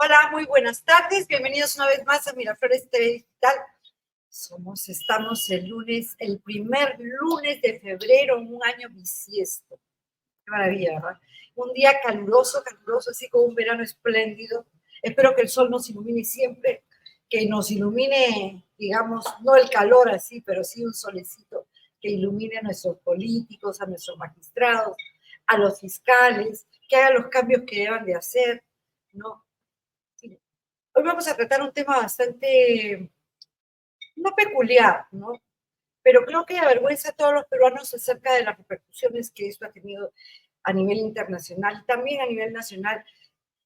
Hola, muy buenas tardes. Bienvenidos una vez más a Miraflores TV Digital. Estamos el primer lunes de febrero, en un año bisiesto. Qué maravilla, ¿verdad? Un día caluroso, así como un verano espléndido. Espero que el sol nos ilumine siempre, que nos ilumine, digamos, no el calor así, pero sí un solecito que ilumine a nuestros políticos, a nuestros magistrados, a los fiscales, que hagan los cambios que deban de hacer, ¿no? Hoy vamos a tratar un tema bastante, no peculiar, ¿no? Pero creo que avergüenza a todos los peruanos acerca de las repercusiones que esto ha tenido a nivel internacional y también a nivel nacional,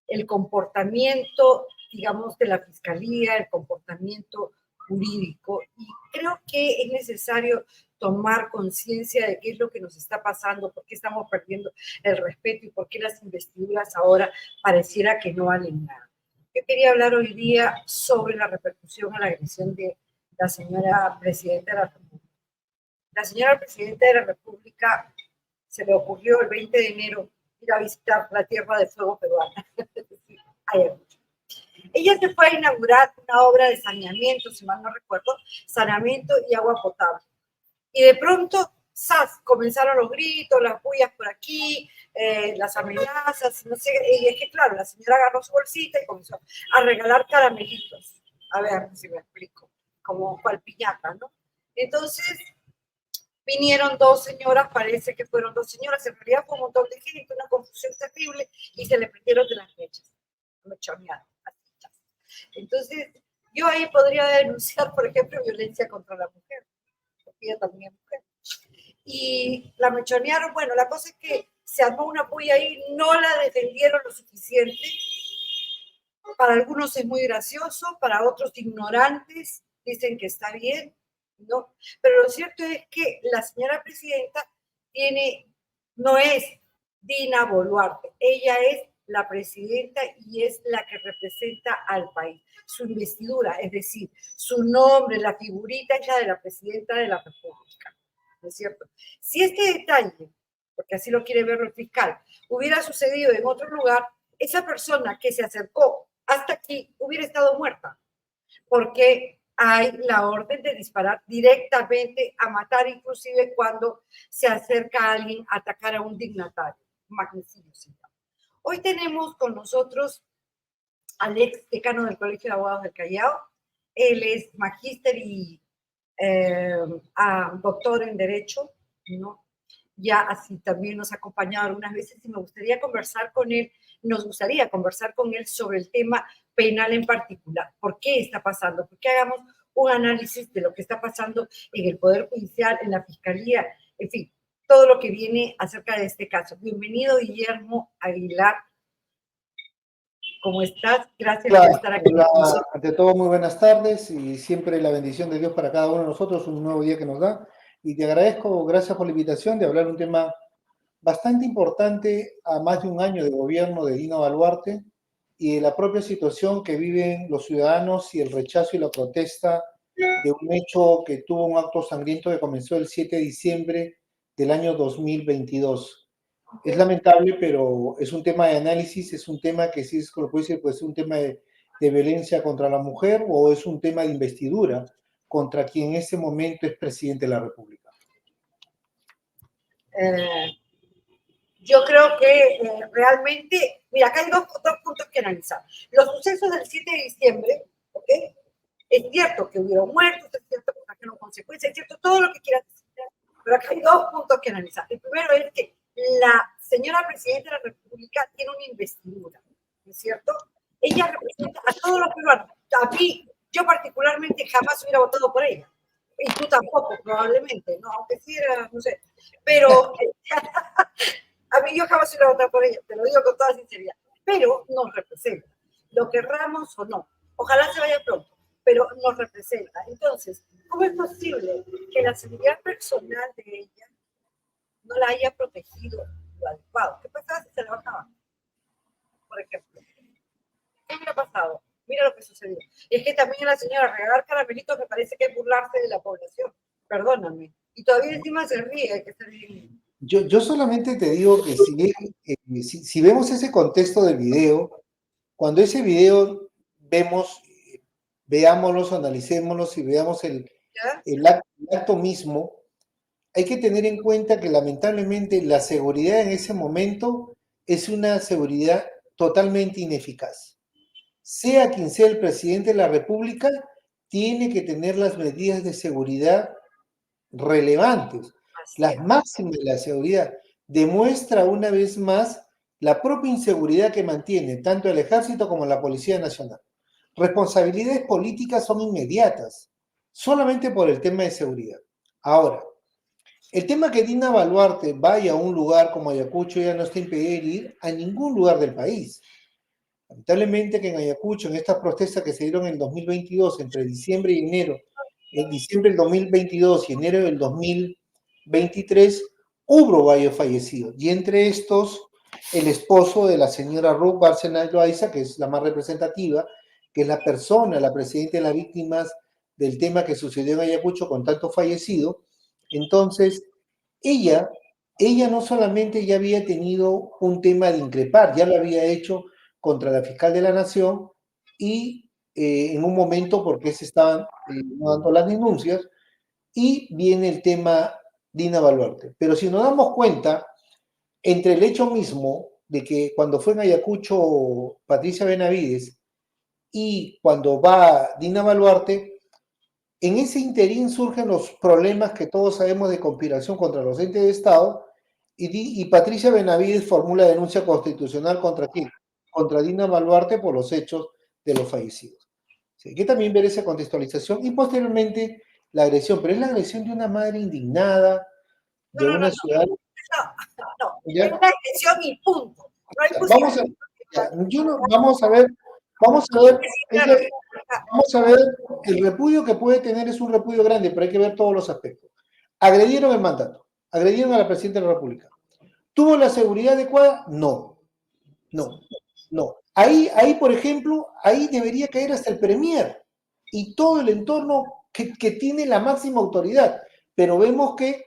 el comportamiento, digamos, de la fiscalía, el comportamiento jurídico. Y creo que es necesario tomar conciencia de qué es lo que nos está pasando, por qué estamos perdiendo el respeto y por qué las investiduras ahora pareciera que no valen nada. Yo quería hablar hoy día sobre la repercusión a la agresión de la señora Presidenta de la República. La señora Presidenta de la República se le ocurrió el 20 de enero ir a visitar la Tierra de Fuego peruana. Ella se fue a inaugurar una obra de saneamiento, si mal no recuerdo, saneamiento y agua potable. Y de pronto, ¡zas!, comenzaron los gritos, las bullas por aquí, las amenazas, no sé, y es que claro, la señora agarró su bolsita y comenzó a regalar caramelitos. A ver si me explico, como cual piñata, ¿no? Entonces, vinieron dos señoras, parece que fueron dos señoras, en realidad fue un montón de gente, una confusión terrible, y se le prendieron de las mechas, mechonearon. Entonces, yo ahí podría denunciar, por ejemplo, violencia contra la mujer, porque ella también es mujer. Y la mechonearon, bueno, la cosa es que se armó una puya ahí, no la defendieron lo suficiente. Para algunos es muy gracioso, para otros ignorantes dicen que está bien, ¿no? Pero lo cierto es que la señora presidenta no es Dina Boluarte, ella es la presidenta y es la que representa al país. Su investidura, es decir, su nombre, la figurita es la de la presidenta de la República, ¿no es cierto? Si este detalle, porque así lo quiere ver el fiscal, hubiera sucedido en otro lugar, esa persona que se acercó hasta aquí hubiera estado muerta, porque hay la orden de disparar directamente a matar, inclusive cuando se acerca a alguien a atacar a un dignatario, magnicidio. Hoy tenemos con nosotros al ex decano del Colegio de Abogados del Callao. Él es magíster y doctor en Derecho, ¿no? Ya así también nos ha acompañado algunas veces y nos gustaría conversar con él sobre el tema penal en particular. ¿Por qué está pasando? ¿Por qué hagamos un análisis de lo que está pasando en el Poder Judicial, en la Fiscalía, en fin, todo lo que viene acerca de este caso? Bienvenido, Guillermo Aguilar. ¿Cómo estás? Gracias por estar aquí. Hola, ante todo, muy buenas tardes y siempre la bendición de Dios para cada uno de nosotros, un nuevo día que nos da. Y te agradezco, gracias por la invitación de hablar un tema bastante importante a más de un año de gobierno de Dina Boluarte y de la propia situación que viven los ciudadanos y el rechazo y la protesta de un hecho que tuvo un acto sangriento que comenzó el 7 de diciembre del año 2022. Es lamentable, pero es un tema de análisis, es un tema que sí es, como puede decir, pues un tema de violencia contra la mujer o es un tema de investidura contra quien en ese momento es presidente de la República. Yo creo que realmente, mira, acá hay dos puntos que analizar. Los sucesos del 7 de diciembre, ¿ok? Es cierto que hubieron muertos, es cierto que trajeron consecuencias, es cierto todo lo que quieras decir, pero acá hay dos puntos que analizar. El primero es que la señora presidenta de la República tiene una investidura, ¿no es cierto? Ella representa a todos los peruanos. A mí, yo particularmente jamás hubiera votado por ella. Y tú tampoco, probablemente, ¿no? Aunque sí era, no sé. Pero a mí yo jamás hubiera votado por ella, te lo digo con toda sinceridad. Pero nos representa, lo querramos o no. Ojalá se vaya pronto, pero nos representa. Entonces, ¿cómo es posible que la seguridad personal de ella no la haya protegido lo adecuado? ¿Qué pasaba si se la bajaba? Por ejemplo. ¿Qué hubiera pasado? Mira lo que sucedió. Y es que también la señora regalar caramelitos me parece que es burlarse de la población. Perdóname. Y todavía encima se ríe, que se ríe. Yo solamente te digo que si vemos ese contexto del video, Cuando ese video veámoslo, analicémoslo y veamos ¿Ya? el acto mismo, hay que tener en cuenta que lamentablemente la seguridad en ese momento es una seguridad totalmente ineficaz. Sea quien sea el presidente de la República, tiene que tener las medidas de seguridad relevantes, Así las es. máximas de la seguridad. Demuestra una vez más la propia inseguridad que mantiene tanto el Ejército como la Policía Nacional. Responsabilidades políticas son inmediatas, solamente por el tema de seguridad. Ahora, el tema que Dina Boluarte vaya a un lugar como Ayacucho ya no está impedido de ir a ningún lugar del país. Lamentablemente que en Ayacucho, en estas protestas que se dieron en 2022, entre diciembre y enero, en diciembre del 2022 y enero del 2023, hubo varios fallecidos. Y entre estos, el esposo de la señora Ruth Bárcena Loaiza, que es la más representativa, que es la persona, la presidenta de las víctimas del tema que sucedió en Ayacucho con tantos fallecidos. Entonces, ella, ella no solamente ya había tenido un tema de increpar, ya lo había hecho contra la fiscal de la Nación y en un momento porque se estaban dando las denuncias y viene el tema Dina Boluarte. Pero si nos damos cuenta, entre el hecho mismo de que cuando fue en Ayacucho Patricia Benavides y cuando va Dina Boluarte, en ese interín surgen los problemas que todos sabemos de conspiración contra los entes de Estado y Patricia Benavides formula denuncia constitucional contra quién? Contra Dina Boluarte por los hechos de los fallecidos. Sí, hay que también ver esa contextualización y posteriormente la agresión, pero es la agresión de una madre indignada, No, de no, no, una no. ciudad. No, no. Es ¿Ya? una expresión y punto. No hay Vamos a, posibilidad. ya, vamos a ver, Claro. vamos a ver, el repudio que puede tener es un repudio grande, pero hay que ver todos los aspectos. Agredieron el mandato, agredieron a la presidenta de la República. ¿Tuvo la seguridad adecuada? No, no, no. Ahí, por ejemplo, ahí debería caer hasta el premier y todo el entorno que tiene la máxima autoridad. Pero vemos que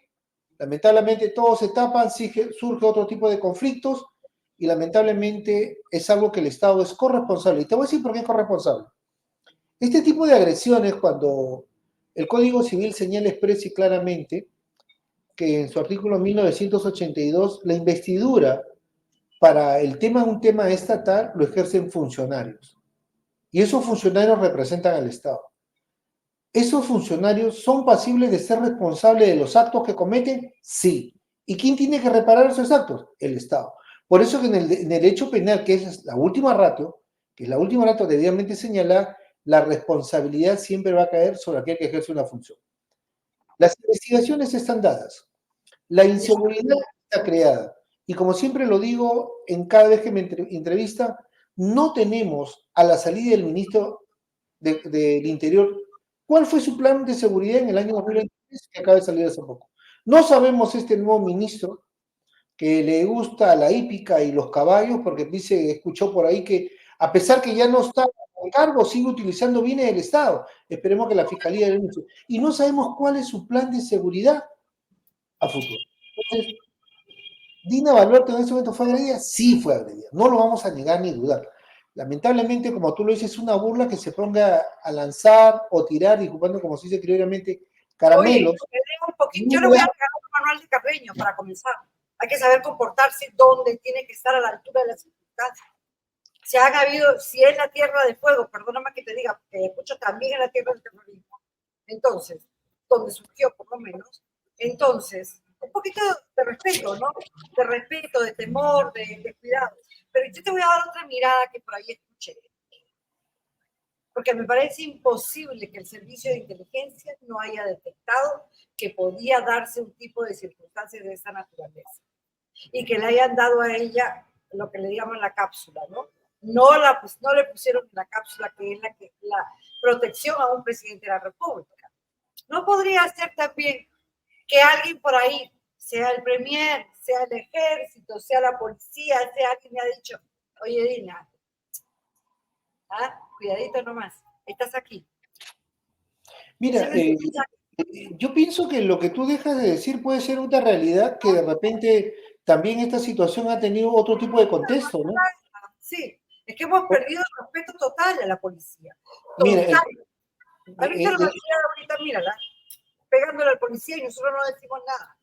lamentablemente todos se tapan, surge otro tipo de conflictos y lamentablemente es algo que el Estado es corresponsable. Y te voy a decir por qué es corresponsable. Este tipo de agresiones, cuando el Código Civil señala expresa y claramente que en su artículo 1982 la investidura para el tema un tema estatal lo ejercen funcionarios. Y esos funcionarios representan al Estado. ¿Esos funcionarios son pasibles de ser responsables de los actos que cometen? Sí. ¿Y quién tiene que reparar esos actos? El Estado. Por eso que en el derecho penal, que es la última ratio, debidamente señalar, la responsabilidad siempre va a caer sobre aquel que ejerce una función. Las investigaciones están dadas. La inseguridad está creada. Y como siempre lo digo en cada vez que me entrevista, no tenemos a la salida del ministro del Interior cuál fue su plan de seguridad en el año 2023 que acaba de salir hace poco. No sabemos este nuevo ministro que le gusta la hípica y los caballos porque dice, escuchó por ahí que a pesar que ya no está en cargo, sigue utilizando bienes del Estado. Esperemos que la Fiscalía denuncie. Y no sabemos cuál es su plan de seguridad a futuro. Entonces, ¿Dina Boluarte en ese momento fue agredida? Sí fue agredida, no lo vamos a negar ni dudar. Lamentablemente, como tú lo dices, es una burla que se ponga a lanzar o tirar, disculpando como se dice criolleramente, Oye, caramelos. un poquito. Yo le voy a pegar un manual de Carreño para comenzar. Hay que saber comportarse donde tiene que estar a la altura de las circunstancias. Si es la tierra de fuego, perdóname que te diga, porque escucho también en la tierra del terrorismo. Entonces, donde surgió por lo menos, entonces, un poquito de respeto, ¿no? De respeto, de temor, de cuidado. Pero yo te voy a dar otra mirada que por ahí escuché. Porque me parece imposible que el servicio de inteligencia no haya detectado que podía darse un tipo de circunstancias de esa naturaleza y que le hayan dado a ella lo que le llaman la cápsula, ¿no? No le pusieron la cápsula que es la protección a un presidente de la República. No podría ser también que alguien por ahí, sea el premier, sea el ejército, sea la policía, sea alguien me ha dicho, oye Dina, cuidadito nomás, estás aquí. Mira, yo pienso que lo que tú dejas de decir puede ser una realidad que de repente también esta situación ha tenido otro tipo de contexto, ¿no? Sí, Es que hemos perdido el respeto total a la policía. Mira, Total. ¿Has visto la policía ahorita? Mírala, pegándole al policía y nosotros no decimos nada.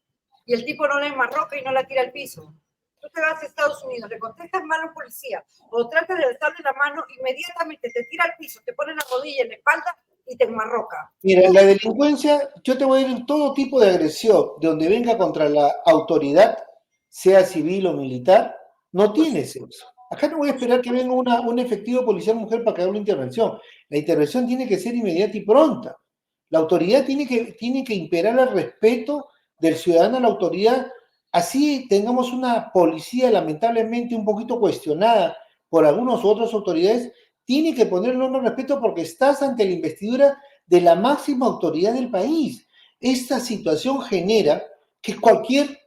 Y el tipo no le enmarroca y no la tira al piso. Tú te vas a Estados Unidos, le contestas mal a un policía o tratas de alzarle la mano, inmediatamente te tira al piso, te pone la rodilla en la espalda y te enmarroca. mira, la delincuencia, yo te voy a ir todo tipo de agresión, de donde venga contra la autoridad, sea civil o militar, no tiene sexo. Acá no voy a esperar que venga un efectivo policial mujer para que haga una intervención. La intervención tiene que ser inmediata y pronta. La autoridad tiene que imperar el respeto del ciudadano a la autoridad. Así tengamos una policía lamentablemente un poquito cuestionada por algunas u otras autoridades, tiene que poner norma de respeto porque estás ante la investidura de la máxima autoridad del país. Esta situación genera que cualquier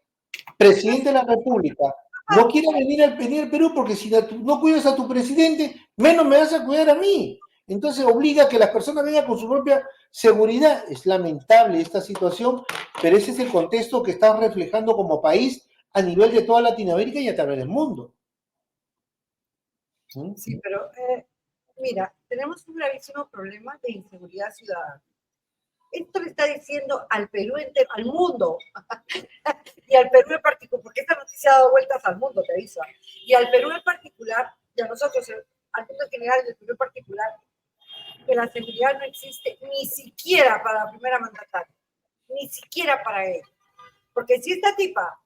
presidente de la República no quiera venir al Perú porque si no cuidas a tu presidente, menos me vas a cuidar a mí. Entonces obliga a que las personas vengan con su propia seguridad. Es lamentable esta situación, pero ese es el contexto que está reflejando como país a nivel de toda Latinoamérica y a través del mundo. Sí, pero mira, tenemos un gravísimo problema de inseguridad ciudadana. Esto le está diciendo al Perú entero, al mundo, y al Perú en particular, porque esta noticia ha dado vueltas al mundo, te aviso, y al Perú en particular, y a nosotros, al mundo en general y al Perú en particular, que la seguridad no existe ni siquiera para la primera mandataria, ni siquiera para él. Porque si esta tipa,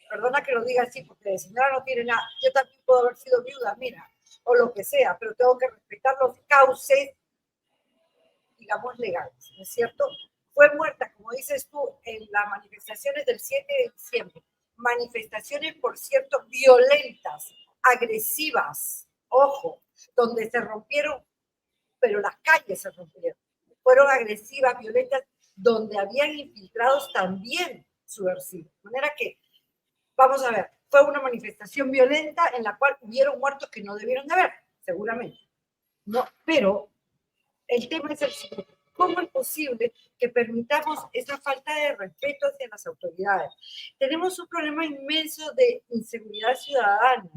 perdona que lo diga así, porque de señora no tiene nada, yo también puedo haber sido viuda, mira, o lo que sea, pero tengo que respetar los cauces, digamos, legales, ¿no es cierto? Fue muerta, como dices tú, en las manifestaciones del 7 de diciembre. Manifestaciones, por cierto, violentas, agresivas, ojo, donde se rompieron, pero las calles se rompieron. Fueron agresivas, violentas, donde habían infiltrados también subversivos. De manera que, vamos a ver, fue una manifestación violenta en la cual hubieron muertos que no debieron de haber, seguramente. No, pero el tema es el siguiente. ¿Cómo es posible que permitamos esa falta de respeto hacia las autoridades? Tenemos un problema inmenso de inseguridad ciudadana,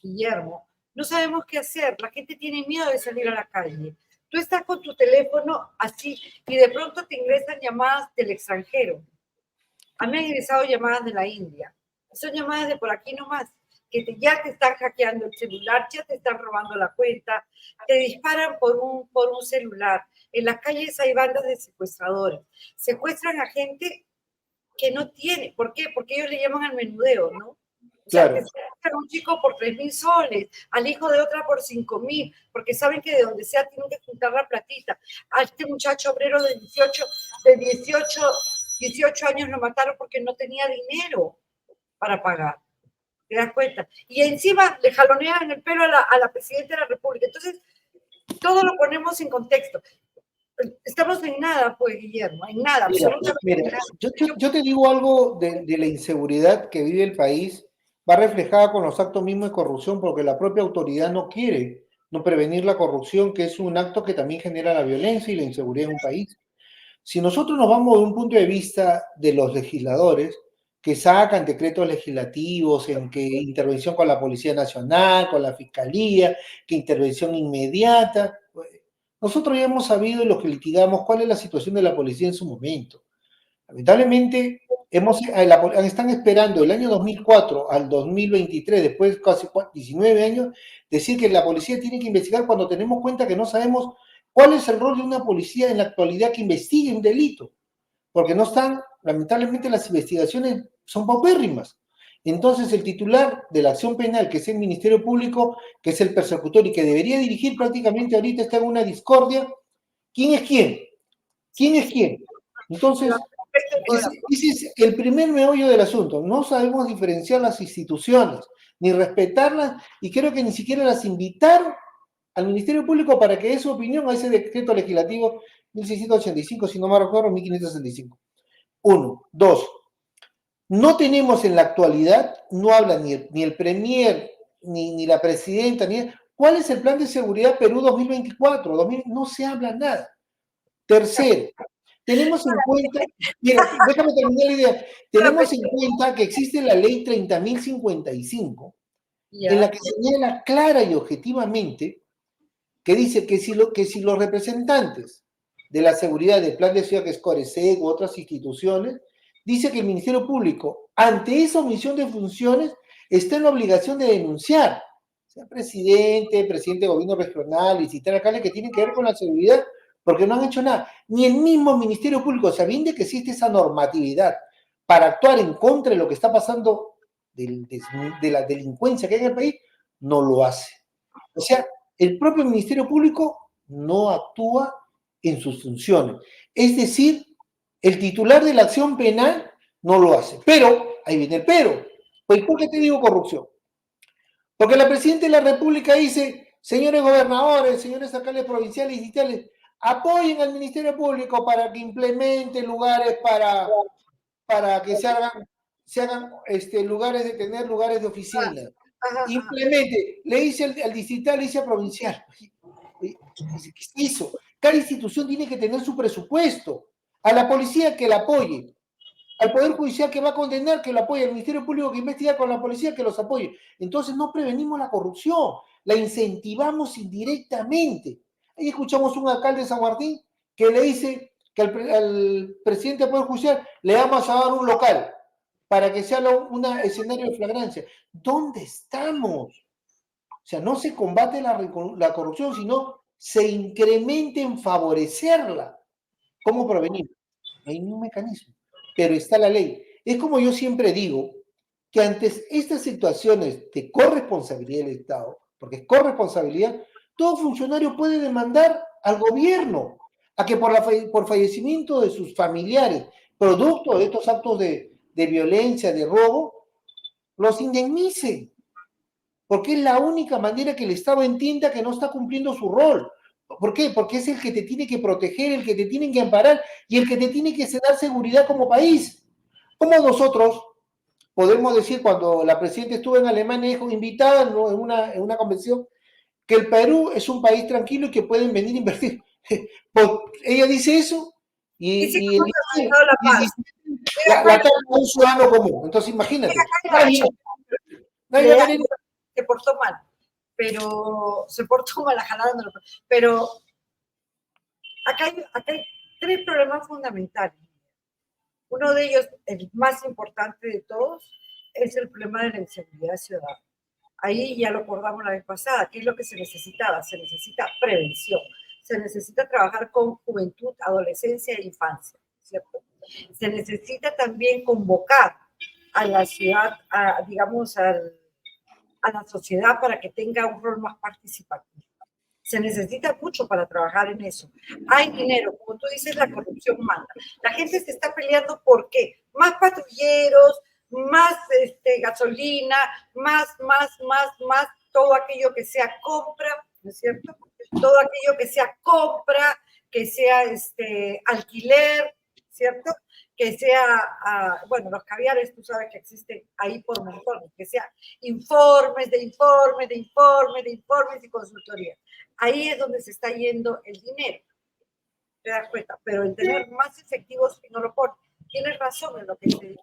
Guillermo. No sabemos qué hacer. La gente tiene miedo de salir a la calle. Tú estás con tu teléfono así y de pronto te ingresan llamadas del extranjero. A mí me han ingresado llamadas de la India. Son llamadas de por aquí nomás, que ya te están hackeando el celular, ya te están robando la cuenta, te disparan por un celular. En las calles hay bandas de secuestradores. Secuestran a gente que no tiene. ¿Por qué? Porque ellos le llaman al menudeo, ¿no? O sea, Claro. que se a un chico por 3.000 soles, al hijo de otra por 5.000, porque saben que de donde sea tienen que juntar la platita. A este muchacho obrero de 18 años lo mataron porque no tenía dinero para pagar. ¿Te das cuenta? Y encima le jalonean el pelo a la presidenta de la República. Entonces, todo lo ponemos en contexto. Estamos en nada, pues, Guillermo, en nada, absolutamente Mira, en nada. yo te digo algo de la inseguridad que vive el país, va reflejada con los actos mismos de corrupción, porque la propia autoridad no quiere no prevenir la corrupción, que es un acto que también genera la violencia y la inseguridad en un país. Si nosotros nos vamos de un punto de vista de los legisladores, que sacan decretos legislativos en que intervención con la Policía Nacional, con la Fiscalía, que intervención inmediata, nosotros ya hemos sabido y lo que litigamos cuál es la situación de la policía en su momento. Lamentablemente, están esperando el año 2004 al 2023, después de casi 19 años, decir que la policía tiene que investigar cuando tenemos cuenta que no sabemos cuál es el rol de una policía en la actualidad que investigue un delito, porque no están, lamentablemente las investigaciones son paupérrimas. Entonces el titular de la acción penal, que es el Ministerio Público, que es el persecutor y que debería dirigir prácticamente ahorita, está en una discordia. ¿Quién es quién? ¿Quién es quién? Entonces, ese es el primer meollo del asunto. No sabemos diferenciar las instituciones, ni respetarlas, y creo que ni siquiera las invitaron al Ministerio Público para que dé su opinión a ese decreto legislativo 1685, si no me recuerdo, 1565. Uno. Dos. No tenemos en la actualidad, no habla ni el Premier, ni la Presidenta, ni cuál es el plan de seguridad Perú 2024. No se habla nada. Tercero, tenemos en cuenta, mira, déjame terminar la idea, tenemos en cuenta que existe la ley 30.055, en Ya. la que señala clara y objetivamente que dice que si los representantes de la seguridad del Plan de Ciudad, que es Coresec u otras instituciones, dice que el Ministerio Público, ante esa omisión de funciones, está en la obligación de denunciar, sea presidente de gobierno regional, visitar alcaldes que tienen que ver con la seguridad, porque no han hecho nada. Ni el mismo Ministerio Público, sabiendo que existe esa normatividad para actuar en contra de lo que está pasando de la delincuencia que hay en el país, no lo hace. O sea, el propio Ministerio Público no actúa en sus funciones. Es decir, el titular de la acción penal no lo hace. Pero, ahí viene el pero. Pues, ¿por qué te digo corrupción? Porque la Presidenta de la República dice, señores gobernadores, señores alcaldes provinciales y distritales, apoyen al Ministerio Público para que implemente lugares para que se hagan lugares de tener lugares de oficina. Ajá, ajá. Implemente, le dice al distrital, le dice al provincial. ¿Qué es eso? Cada institución tiene que tener su presupuesto. A la policía que la apoye, al Poder Judicial que va a condenar que lo apoye, al Ministerio Público que investiga con la policía que los apoye. Entonces no prevenimos la corrupción, la incentivamos indirectamente. Ahí escuchamos un alcalde de San Martín que le dice que al presidente del Poder Judicial le vamos a dar un local para que sea un escenario de flagrancia. ¿Dónde estamos? O sea, no se combate la corrupción, sino se incrementa en favorecerla. ¿Cómo prevenir? No hay ningún mecanismo, pero está la ley. Es como yo siempre digo, que ante estas situaciones de corresponsabilidad del Estado, porque es corresponsabilidad, todo funcionario puede demandar al gobierno a que por fallecimiento de sus familiares, producto de estos actos de violencia, de robo, los indemnice, porque es la única manera que el Estado entienda que no está cumpliendo su rol. ¿Por qué? Porque es el que te tiene que proteger, el que te tiene que amparar y el que te tiene que dar seguridad como país. Como nosotros podemos decir, cuando la presidenta estuvo en Alemania, dijo, invitada en una convención, que el Perú es un país tranquilo y que pueden venir a invertir. Pues ella dice eso Y sí, y hemos alcanzado la paz. Estoy de la acuerdo. toma un ciudadano común. Entonces imagínate, nadie va a venir. Se portó mal, pero se portó mal, jalándolo. Pero acá hay tres problemas fundamentales. Uno de ellos, el más importante de todos, es el problema de la inseguridad ciudadana. Ahí ya lo acordamos la vez pasada. ¿Qué es lo que se necesitaba? Se necesita prevención. Se necesita trabajar con juventud, adolescencia e infancia, ¿cierto? Se necesita también convocar a la ciudad, digamos, a la sociedad para que tenga un rol más participativo. Se necesita mucho para trabajar en eso. Hay dinero, como tú dices, la corrupción manda. La gente se está peleando por qué. Más patrulleros, más gasolina, más, todo aquello que sea compra, ¿no es cierto? Todo aquello que sea compra, que sea alquiler, ¿cierto? Que sea, bueno, los caviares, tú sabes que existen ahí por montones, que sea informes y consultoría. Ahí es donde se está yendo el dinero, te das cuenta, pero el tener más efectivos no lo pone. Tienes razón en lo que se dice.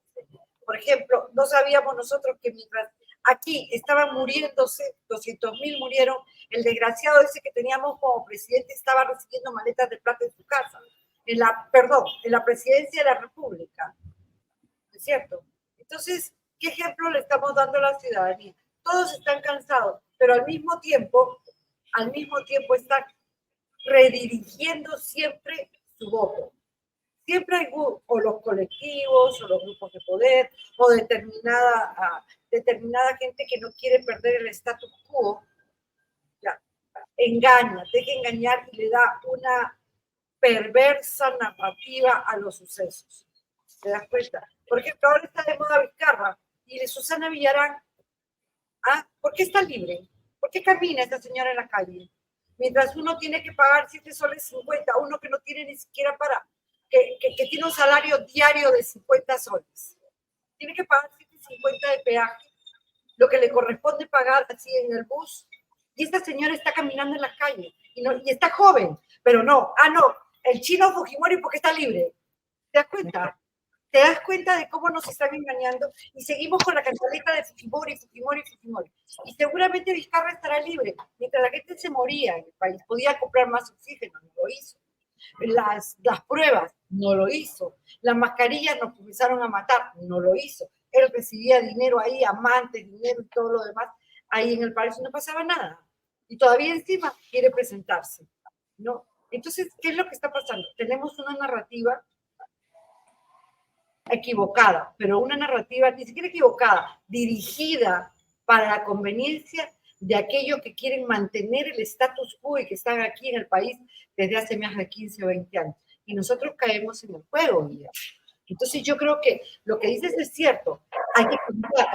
Por ejemplo, no sabíamos nosotros que mientras aquí estaban muriéndose, 200.000 murieron, el desgraciado ese que teníamos como presidente estaba recibiendo maletas de plata en su casa, en la presidencia de la República, ¿es cierto? Entonces, ¿qué ejemplo le estamos dando a la ciudadanía? Todos están cansados, pero al mismo tiempo están redirigiendo siempre su voto. Siempre hay o los colectivos, o los grupos de poder, o determinada gente que no quiere perder el status quo, ya, deja engañar y le da una perversa narrativa a los sucesos. ¿Te das cuenta? Por ejemplo, ahora está de moda Vizcarra y de Susana Villarán. ¿Por qué está libre? ¿Por qué camina esta señora en la calle? Mientras uno tiene que pagar 7 soles 50, uno que no tiene ni siquiera que tiene un salario diario de 50 soles. Tiene que pagar 7.50 de peaje, lo que le corresponde pagar así en el bus. Y esta señora está caminando en la calle y está joven, pero no, el chino Fujimori porque está libre. ¿Te das cuenta? ¿Te das cuenta de cómo nos están engañando? Y seguimos con la cantaleta de Fujimori, Fujimori, Fujimori. Y seguramente Vizcarra estará libre. Mientras la gente se moría en el país, podía comprar más oxígeno, no lo hizo. Las pruebas, no lo hizo. Las mascarillas nos comenzaron a matar, no lo hizo. Él recibía dinero ahí, amantes, dinero y todo lo demás, ahí en el país no pasaba nada. Y todavía encima quiere presentarse, ¿no? Entonces, ¿qué es lo que está pasando? Tenemos una narrativa equivocada, pero una narrativa ni siquiera equivocada, dirigida para la conveniencia de aquellos que quieren mantener el status quo y que están aquí en el país desde hace más de 15 o 20 años. Y nosotros caemos en el juego, mira. Entonces yo creo que lo que dices es cierto, hay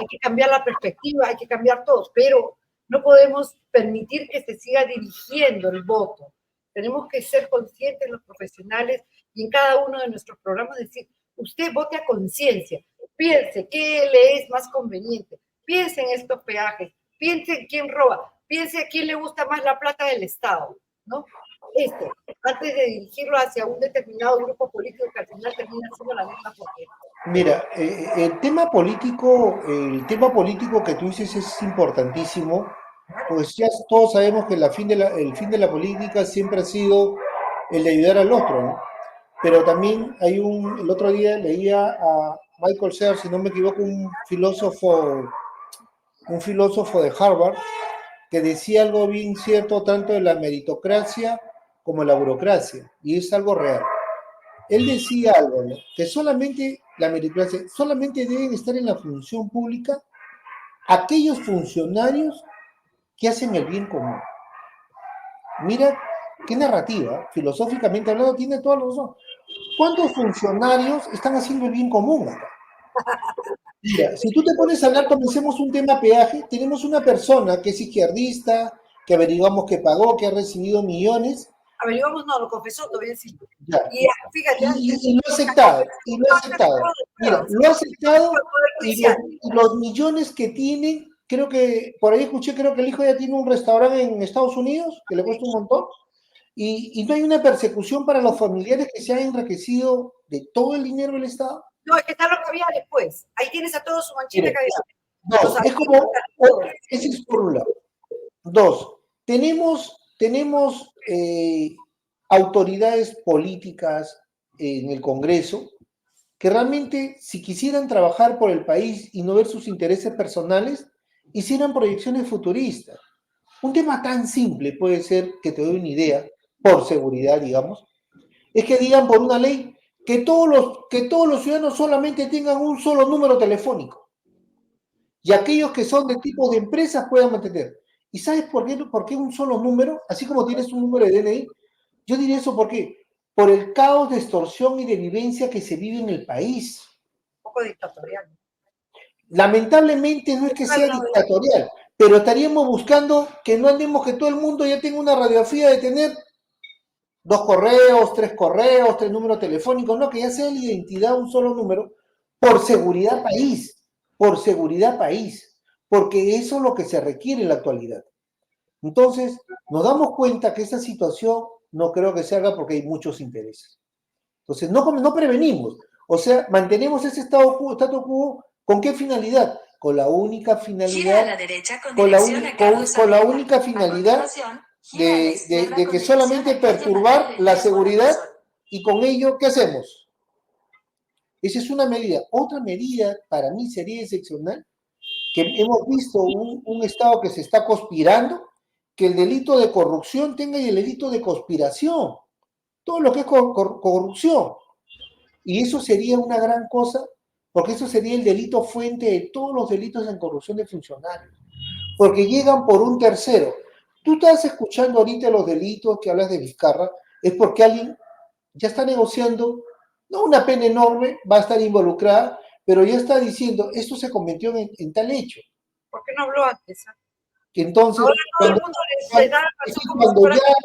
que cambiar la perspectiva, hay que cambiar todo, pero no podemos permitir que se siga dirigiendo el voto. Tenemos que ser conscientes los profesionales y en cada uno de nuestros programas decir, usted vote a conciencia, piense qué le es más conveniente, piense en estos peajes, piense en quién roba, piense a quién le gusta más la plata del Estado, ¿no? Antes de dirigirlo hacia un determinado grupo político que al final termina siendo la misma porquería. Mira, el tema político que tú dices es importantísimo, pues ya todos sabemos que el fin de la política siempre ha sido el de ayudar al otro, ¿no? Pero también el otro día leía a Michael Sears, si no me equivoco, un filósofo de Harvard, que decía algo bien cierto tanto de la meritocracia como de la burocracia, y es algo real. Él decía algo, ¿no? Que solamente la meritocracia, solamente deben estar en la función pública aquellos funcionarios que hacen el bien común. Mira qué narrativa, filosóficamente hablando, tiene toda la razón. ¿Cuántos funcionarios están haciendo el bien común acá? Mira, si tú te pones a hablar, comencemos un tema peaje, tenemos una persona que es izquierdista, que averiguamos que pagó, que ha recibido millones. Averiguamos, no, lo confesó, todavía sí. Ya. Y fíjate, Y lo ha aceptado, y lo ha aceptado. Mira, lo ha aceptado y los millones que tienen, creo que, por ahí escuché, creo que el hijo ya tiene un restaurante en Estados Unidos, que le cuesta un montón, y no hay una persecución para los familiares que se han enriquecido de todo el dinero del Estado. No, es que está lo que había después. Ahí tienes a todos su manchita cabeza. Dos, es como, ese es por un lado. Dos, tenemos autoridades políticas en el Congreso que realmente, si quisieran trabajar por el país y no ver sus intereses personales, hicieran proyecciones futuristas. Un tema tan simple puede ser, que te doy una idea, por seguridad, digamos, es que digan por una ley que todos los ciudadanos solamente tengan un solo número telefónico y aquellos que son de tipo de empresas puedan mantener. ¿Y sabes por qué un solo número? Así como tienes un número de DNI, yo diría eso por el caos de extorsión y de vivencia que se vive en el país. Un poco dictatorial. Lamentablemente no es que sea dictatorial, pero estaríamos buscando que no andemos, que todo el mundo ya tenga una radiografía de tener 2 correos, 3 números telefónicos, no, que ya sea la identidad un solo número, por seguridad país, porque eso es lo que se requiere en la actualidad. Entonces, nos damos cuenta que esta situación no creo que se haga porque hay muchos intereses. Entonces, no prevenimos, o sea, mantenemos ese statu quo, ¿con qué finalidad? Con la única finalidad, de que solamente perturbar la seguridad, y con ello, ¿qué hacemos? Esa es una medida. Otra medida para mí sería excepcional, que hemos visto un Estado que se está conspirando, que el delito de corrupción tenga el delito de conspiración, todo lo que es corrupción. Y eso sería una gran cosa, porque eso sería el delito fuente de todos los delitos en corrupción de funcionarios, porque llegan por un tercero. Tú estás escuchando ahorita los delitos que hablas de Vizcarra, es porque alguien ya está negociando, no una pena enorme, va a estar involucrada, pero ya está diciendo, esto se convirtió en tal hecho. ¿Por qué no habló antes? Que entonces,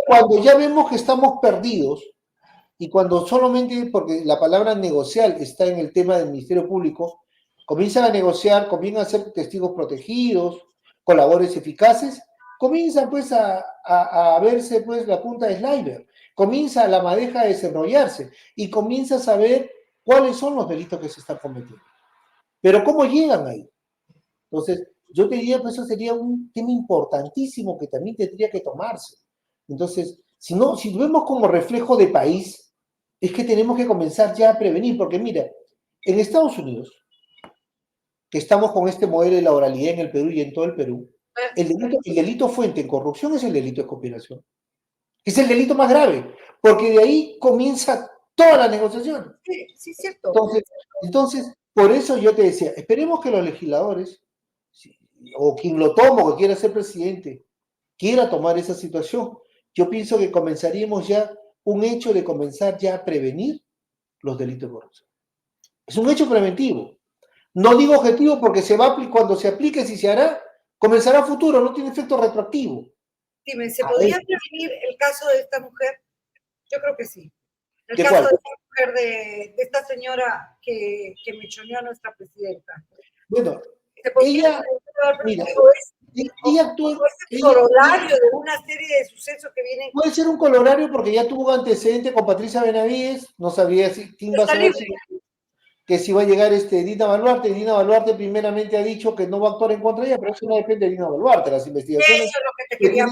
cuando ya vemos que estamos perdidos, y cuando solamente, porque la palabra negociar está en el tema del Ministerio Público, comienzan a negociar, comienzan a ser testigos protegidos, con labores eficaces, comienza pues a verse pues la punta de iceberg, comienza la madeja a desenrollarse y comienzas a ver cuáles son los delitos que se están cometiendo. Pero ¿cómo llegan ahí? Entonces, yo te diría que eso sería un tema importantísimo que también tendría que tomarse. Entonces, si lo vemos como reflejo de país, es que tenemos que comenzar ya a prevenir, porque mira, en Estados Unidos, que estamos con este modelo de la oralidad en el Perú y en todo el Perú, el delito fuente en corrupción es el delito de conspiración. Es el delito más grave, porque de ahí comienza toda la negociación. Sí, sí, cierto. Entonces, por eso yo te decía, esperemos que los legisladores, o quien lo toma o que quiera ser presidente, quiera tomar esa situación. Yo pienso que comenzaríamos ya un hecho de comenzar ya a prevenir los delitos de corrupción. Es un hecho preventivo. No digo objetivo porque cuando se aplique, si se hará, comenzará a futuro, no tiene efecto retroactivo. Dime, ¿se podría prevenir el caso de esta mujer? Yo creo que sí. El ¿De caso cuál? de esta mujer, de esta señora que mechoneó a nuestra presidenta. Bueno, ¿Se podría mira, es el corolario de una serie de sucesos que vienen? Puede ser un corolario porque ya tuvo un antecedente con Patricia Benavides, no sabía quién va a saber que si va a llegar Dina Boluarte. Dina Boluarte primeramente ha dicho que no va a actuar en contra de ella, pero eso no depende de Dina Boluarte. Las investigaciones eso es lo que te quería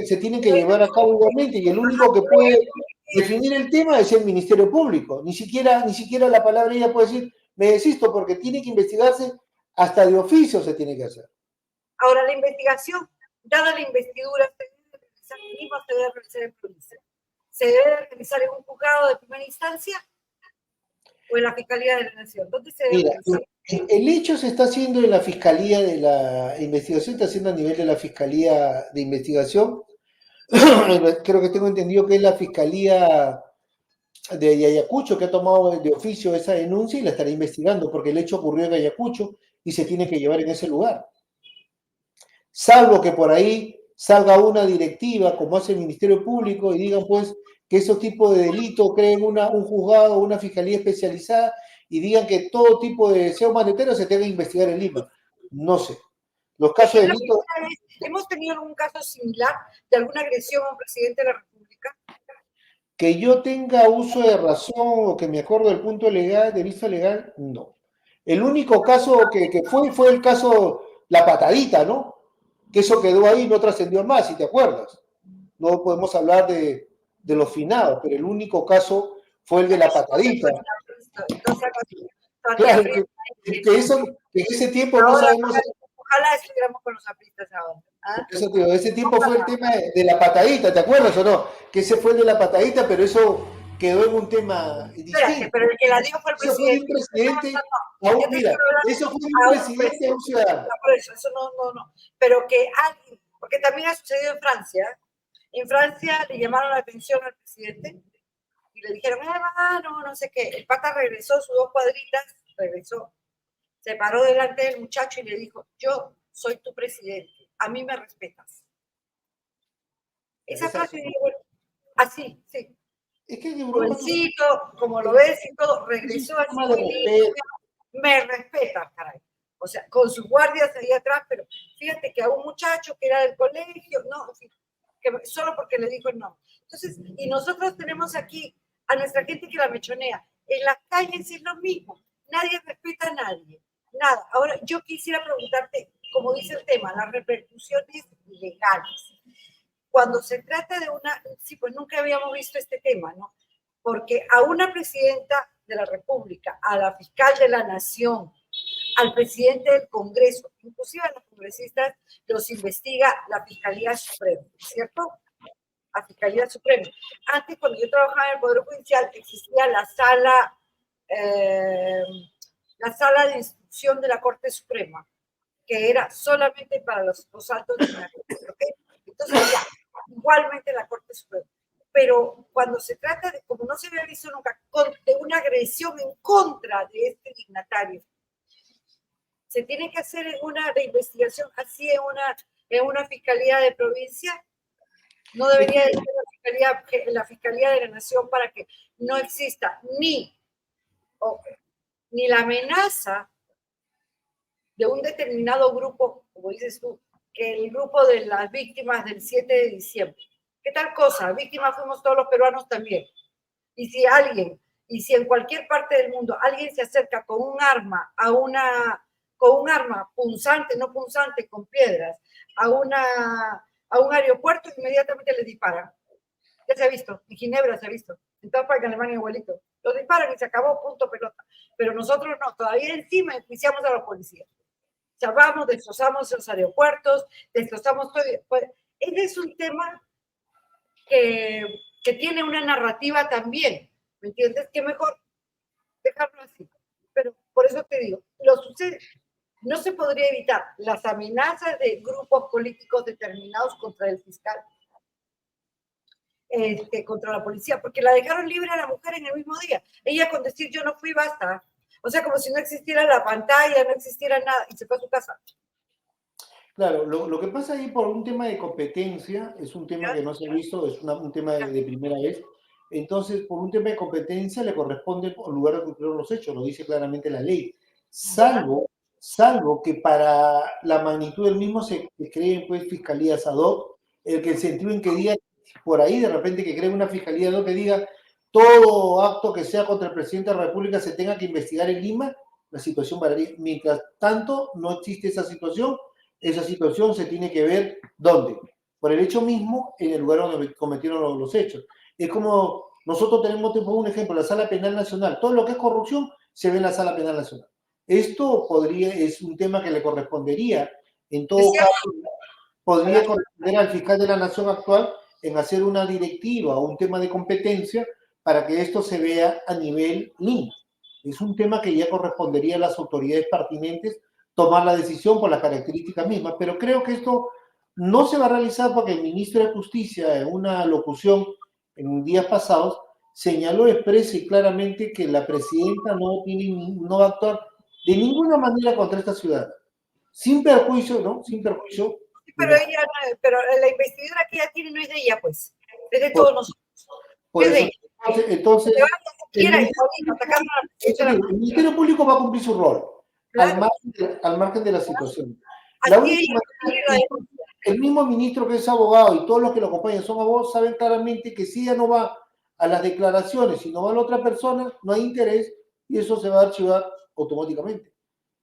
se tienen que llevar a cabo igualmente y el único que puede definir el tema es el Ministerio Público. Ni siquiera la palabra ella puede decir, me desisto, porque tiene que investigarse hasta de oficio se tiene que hacer. Ahora, la investigación, dada la investidura, se debe realizar en provincia. ¿Se debe realizar en un juzgado de primera instancia o en la Fiscalía de la Nación? ¿Dónde se debe realizar? El hecho se está haciendo en la Fiscalía de la Investigación, está haciendo a nivel de la Fiscalía de Investigación. Creo que tengo entendido que es la Fiscalía de Ayacucho que ha tomado de oficio esa denuncia y la estará investigando, porque el hecho ocurrió en Ayacucho y se tiene que llevar en ese lugar. Salvo que por ahí salga una directiva, como hace el Ministerio Público, y digan pues que esos tipos de delitos creen un juzgado, una fiscalía especializada, y digan que todo tipo de deseo humanitario se tenga que investigar en Lima. No sé. Los casos de delitos... ¿Hemos tenido algún caso similar de alguna agresión a un presidente de la República? Que yo tenga uso de razón o que me acuerdo del punto legal, de vista legal, no. El único caso que fue el caso La Patadita, ¿no? Que eso quedó ahí, no trascendió más, si te acuerdas. No podemos hablar de los finados, pero el único caso fue el de La Patadita. Claro, que en ese tiempo no sabemos... Ojalá estuviéramos con los apristas ahora. Eso, tío, ese tiempo fue el tema de La Patadita, ¿te acuerdas o no? Que ese fue el de La Patadita, pero eso quedó en un tema distinto. Espérate, pero el que la dio fue el presidente. Eso fue de un presidente a un, mira, eso fue de un presidente a un ciudadano. Por eso no. Pero que alguien, porque también ha sucedido en Francia. En Francia le llamaron la atención al presidente y le dijeron, no sé qué. El pata regresó sus 2 cuadritas, regresó, se paró delante del muchacho y le dijo, yo soy tu presidente, a mí me respetas. Esa frase, bueno, así, sí. Es que en Europa, jovencito, como lo ves y todo, regresó así, me respetas, caray. O sea, con sus guardias ahí atrás, pero fíjate que a un muchacho que era del colegio, no, que solo porque le dijo el no. Entonces, y nosotros tenemos aquí a nuestra gente que la mechonea. En las calles es lo mismo. Nadie respeta a nadie. Nada. Ahora, yo quisiera preguntarte, como dice el tema, las repercusiones legales. Cuando se trata de una, sí, pues nunca habíamos visto este tema, ¿no? Porque a una presidenta de la República, a la fiscal de la Nación, al presidente del Congreso, inclusive a los congresistas, los investiga la Fiscalía Suprema, ¿cierto? La Fiscalía Suprema. Antes, cuando yo trabajaba en el Poder Judicial, existía la sala de instrucción de la Corte Suprema, que era solamente para los altos dignatarios, ¿ok? Entonces, ya, igualmente la Corte Suprema. Pero cuando se trata de, como no se había visto nunca, de una agresión en contra de este dignatario, se tiene que hacer una investigación así en una fiscalía de provincia. No debería de ser la fiscalía de la Nación para que no exista ni la amenaza de un determinado grupo, como dices tú, que el grupo de las víctimas del 7 de diciembre. ¿Qué tal cosa? Víctimas fuimos todos los peruanos también. Y si alguien Y si en cualquier parte del mundo alguien se acerca con un arma punzante, no punzante, con piedras, a un aeropuerto, inmediatamente le disparan. Ya se ha visto, en Ginebra se ha visto, en todas partes de Alemania igualito. Lo disparan y se acabó, punto, pelota. Pero nosotros no, todavía encima enjuiciamos a los policías. Chavamos, destrozamos los aeropuertos, destrozamos todo. Pues, ese es un tema que tiene una narrativa también, ¿me entiendes? Que mejor dejarlo así. Pero por eso te digo, lo sucede. No se podría evitar las amenazas de grupos políticos determinados contra el fiscal, contra la policía, porque la dejaron libre a la mujer en el mismo día. Ella con decir yo no fui, basta. O sea, como si no existiera la pantalla, no existiera nada, y se fue a su casa. Claro, lo que pasa ahí por un tema de competencia, es un tema que no se ha visto, es un tema de primera vez. Entonces, por un tema de competencia le corresponde al lugar de ocurrieron los hechos, lo dice claramente la ley. Salvo que para la magnitud del mismo se creen pues fiscalías ad hoc, el que el sentido en que diga, por ahí de repente que cree una fiscalía ad hoc que diga todo acto que sea contra el presidente de la República se tenga que investigar en Lima, la situación varía. Mientras tanto, no existe esa situación se tiene que ver ¿dónde? Por el hecho mismo en el lugar donde cometieron los hechos. Es como nosotros tenemos, te pongo un ejemplo, la Sala Penal Nacional. Todo lo que es corrupción se ve en la Sala Penal Nacional. Esto es un tema que le correspondería, en todo caso, podría corresponder al fiscal de la Nación actual en hacer una directiva o un tema de competencia para que esto se vea a nivel Lima. Es un tema que ya correspondería a las autoridades pertinentes tomar la decisión por las características mismas, pero creo que esto no se va a realizar porque el ministro de Justicia, en una locución en días pasados, señaló expresa y claramente que la presidenta no va a actuar de ninguna manera contra esta ciudad, sin perjuicio, ¿no? Sin perjuicio. Pero la investidura que ella tiene no es de ella, pues, es de todos nosotros. Por eso, entonces el Ministerio Público va a cumplir su rol, claro, al margen de la situación. El mismo ministro que es abogado y todos los que lo acompañan son abogados, saben claramente que si ella no va a las declaraciones, si no va a la otra persona, no hay interés y eso se va a archivar automáticamente.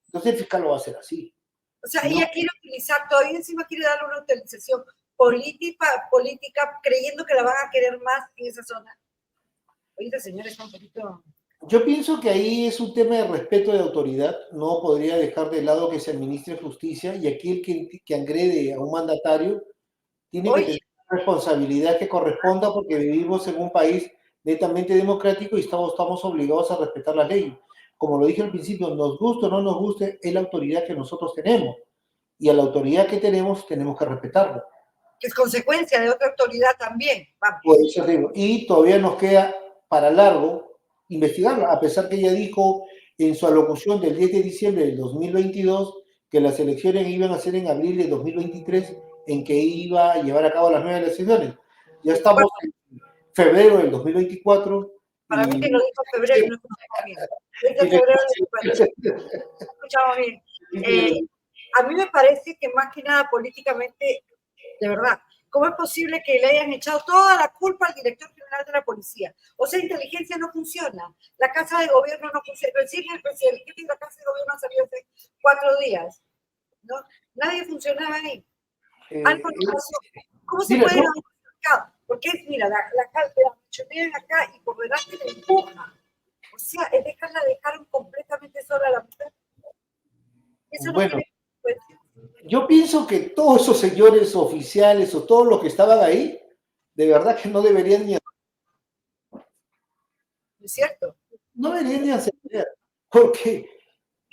Entonces el fiscal lo va a hacer así. O sea, ella quiere utilizar, todavía encima quiere darle una utilización política creyendo que la van a querer más en esa zona. Oye, señor, está un poquito... Yo pienso que ahí es un tema de respeto de autoridad. No podría dejar de lado que se administre justicia y aquí el que agrede a un mandatario tiene que tener una responsabilidad que corresponda porque vivimos en un país netamente democrático y estamos obligados a respetar las leyes. Como lo dije al principio, nos guste o no nos guste, es la autoridad que nosotros tenemos. Y a la autoridad que tenemos que respetarla. Que es consecuencia de otra autoridad también. Vamos. Por eso digo, y todavía nos queda para largo investigarla, a pesar que ella dijo en su alocución del 10 de diciembre del 2022 que las elecciones iban a ser en abril de 2023, en que iba a llevar a cabo las nuevas elecciones. Ya estamos en febrero del 2024. Para mí que lo dijo en febrero, no escuchamos bien. Desde febrero escuchamos bien. A mí me parece que más que nada políticamente, de verdad, ¿cómo es posible que le hayan echado toda la culpa al director general de la policía? O sea, inteligencia no funciona, la casa de gobierno no funciona, el jefe de la casa de gobierno ha salido hace 4 días, ¿no? Nadie funcionaba ahí. Algo no pasó. ¿Cómo se puede acá? Porque es, mira, la machonean acá y por delante le empuja. O sea, la dejaron completamente sola a la mujer. Eso no tiene consecuencias. Yo pienso que todos esos señores oficiales o todos los que estaban ahí, de verdad que no deberían ni... ¿Es cierto? No deberían ni ascender, porque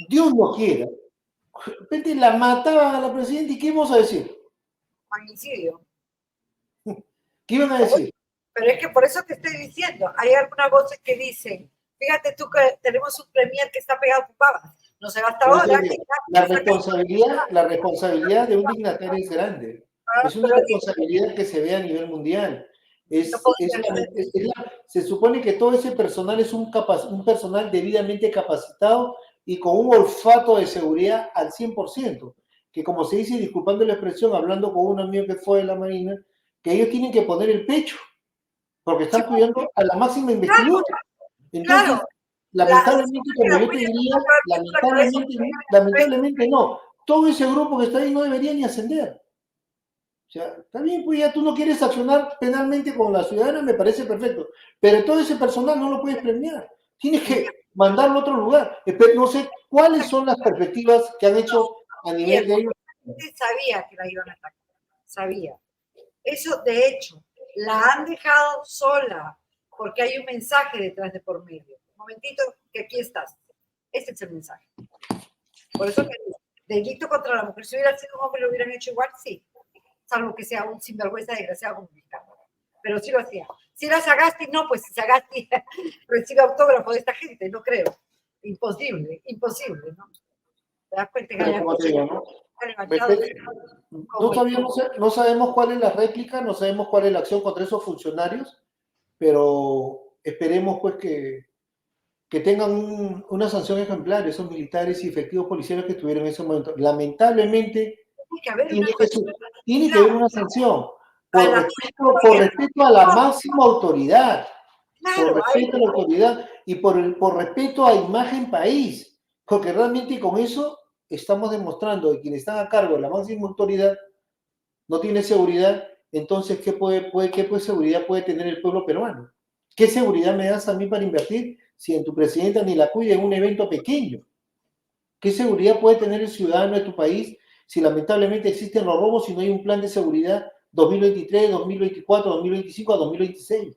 Dios no quiera. De repente la mataban a la presidenta y ¿qué íbamos a decir? Magnicidio. ¿Qué iban a decir? Pero es que por eso te estoy diciendo, hay algunas voces que dicen, fíjate tú que tenemos un premier que está pegado a tu pava. No se va hasta ahora. La responsabilidad de un dignatario es grande. Es una responsabilidad que se ve a nivel mundial. Se supone que todo ese personal es un personal debidamente capacitado y con un olfato de seguridad al 100%. Que como se dice, disculpando la expresión, hablando con un amigo que fue de la Marina, que ellos tienen que poner el pecho, porque están cuidando a la máxima investidura. Entonces, Claro, lamentablemente, como yo te apoya diría, la cabeza. lamentablemente no. Todo ese grupo que está ahí no debería ni ascender. O sea, también pues ya tú no quieres accionar penalmente con la ciudadana, me parece perfecto. Pero todo ese personal no lo puedes premiar. Tienes que mandarlo a otro lugar. No sé cuáles son las perspectivas que han hecho a nivel de ellos. Sabía que la iban a atacar, sabía. Eso, de hecho, la han dejado sola porque hay un mensaje detrás de por medio. Un momentito, que aquí estás. Este es el mensaje. Por eso que delito contra la mujer, si hubiera sido un hombre, lo hubieran hecho igual, sí. Salvo que sea un sinvergüenza desgraciado como mexicano. Pero sí lo hacía. Si era Sagasti, no, pues Sagasti recibe autógrafo de esta gente, no creo. Imposible, imposible, ¿no? ¿Te das cuenta que Pero como te digo, ¿no? No sabemos cuál es la réplica, no sabemos cuál es la acción contra esos funcionarios, pero esperemos pues que tengan una sanción ejemplar esos militares y efectivos policiales que estuvieron en ese momento. Lamentablemente, tiene que haber una sanción por respeto a la máxima autoridad, por respeto a la autoridad y por respeto a imagen país, porque realmente con eso estamos demostrando que quienes están a cargo de la máxima autoridad no tiene seguridad. Entonces, ¿qué seguridad puede tener el pueblo peruano? ¿Qué seguridad me das a mí para invertir si en tu presidenta ni la cuida en un evento pequeño? ¿Qué seguridad puede tener el ciudadano de tu país si lamentablemente existen los robos y no hay un plan de seguridad 2023, 2024, 2025 a 2026?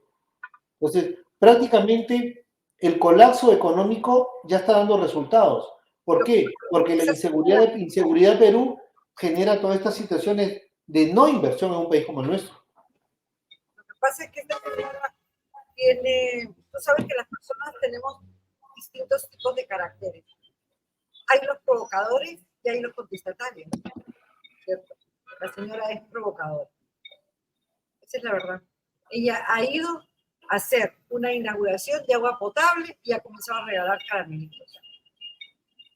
Entonces, prácticamente el colapso económico ya está dando resultados. ¿Por qué? Porque la inseguridad de Perú genera todas estas situaciones de no inversión en un país como el nuestro. Lo que pasa es que esta señora tiene, tú sabes que las personas tenemos distintos tipos de caracteres. Hay los provocadores y hay los contestatarios, ¿cierto? La señora es provocadora. Esa es la verdad. Ella ha ido a hacer una inauguración de agua potable y ha comenzado a regalar caramelitos.